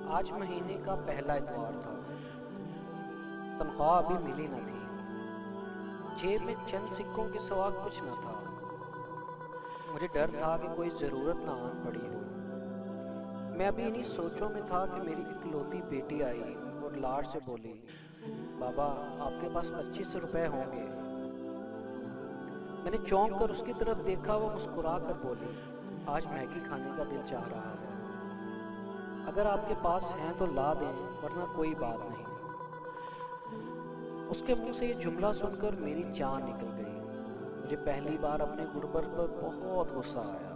آج مہینے کا پہلا اتوار تھا۔ تنخواہ ابھی ملی نہ تھی۔ جیب میں چند سکوں کے سوا کچھ نہ تھا۔ مجھے ڈر تھا کہ کوئی ضرورت نہ آن پڑی ہو۔ میں ابھی انہی سوچوں میں تھا کہ میری اکلوتی بیٹی آئی اور لاڈ سے بولی، بابا آپ کے پاس 25 روپے ہوں گے؟ میں نے چونک کر اس کی طرف دیکھا، وہ مسکرا کر بولی، آج میگی کھانے کا دل چاہ رہا ہے، اگر آپ کے پاس ہیں تو لا دیں ورنہ کوئی بات نہیں۔ اس کے منہ سے یہ جملہ سن کر میری جان نکل گئی۔ مجھے پہلی بار اپنے غربت پر بہت غصہ آیا۔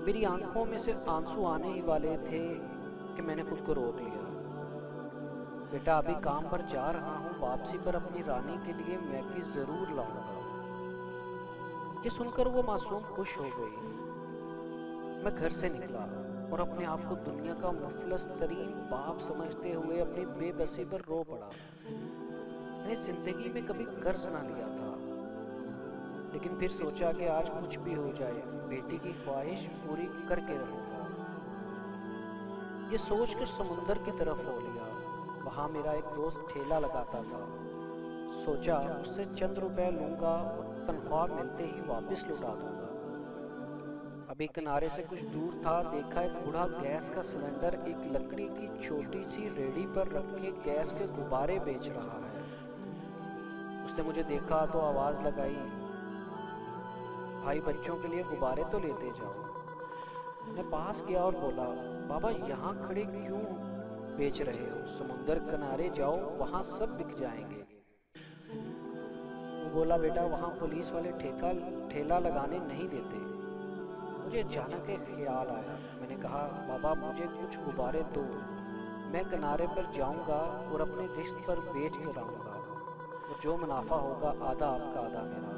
میری آنکھوں میں سے آنسو آنے ہی والے تھے کہ میں نے خود کو روک لیا۔ بیٹا ابھی کام پر جا رہا ہوں، واپسی پر اپنی رانی کے لیے میگی ضرور لاؤں گا۔ یہ سن کر وہ معصوم خوش ہو گئی۔ میں گھر سے نکلا اور اپنے آپ کو دنیا کا مفلس ترین باپ سمجھتے ہوئے اپنی بے بسی پر رو پڑا۔ میں نے زندگی میں کبھی قرض نہ لیا تھا، لیکن پھر سوچا کہ آج کچھ بھی ہو جائے بیٹی کی خواہش پوری کر کے رہوں گا۔ یہ سوچ کر سمندر کی طرف ہو لیا۔ وہاں میرا ایک دوست ٹھیلا لگاتا تھا۔ سوچا اس سے چند روپے لوں گا اور تنخواہ ملتے ہی واپس لوٹا دوں گا۔ ابھی کنارے سے کچھ دور تھا، دیکھا ایک بوڑھا گیس کا سلنڈر ایک لکڑی کی چھوٹی سی ریڑھی پر رکھے گیس کے غبارے بیچ رہا ہے۔ اس نے مجھے دیکھا تو آواز لگائی، بھائی بچوں کے لیے غبارے تو لیتے جاؤ۔ میں پاس گیا اور بولا، بابا یہاں کھڑے کیوں بیچ رہے ہو؟ سمندر کنارے جاؤ، وہاں سب بک جائیں گے۔ وہ بولا، بیٹا وہاں پولیس والے ٹھیلا لگانے نہیں دیتے۔ مجھے اچانک ایک خیال آیا۔ میں نے کہا، بابا مجھے کچھ غبارے دو، میں کنارے پر جاؤں گا اور اپنے رزق پر بیچ کر آؤں گا، اور جو منافع ہوگا آدھا آپ کا آدھا میرا۔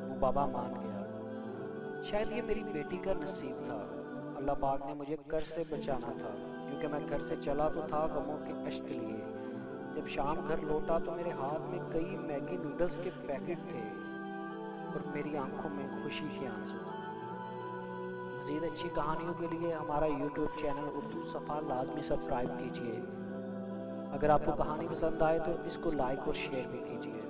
وہ بابا مان گیا۔ شاید یہ میری بیٹی کا نصیب تھا۔ اللہ پاک نے مجھے قرض سے بچانا تھا، کیونکہ میں گھر سے چلا تو تھا غموں کے اشک لیے۔ جب شام گھر لوٹا تو میرے ہاتھ میں کئی میگی نوڈلز کے پیکٹ تھے اور میری آنکھوں میں خوشی کے آنسو۔ مزید اچھی کہانیوں کے لیے ہمارا یوٹیوب چینل اردو صفحہ لازمی سبسکرائب کیجیے۔ اگر آپ کو کہانی پسند آئے تو اس کو لائک اور شیئر بھی کیجیے۔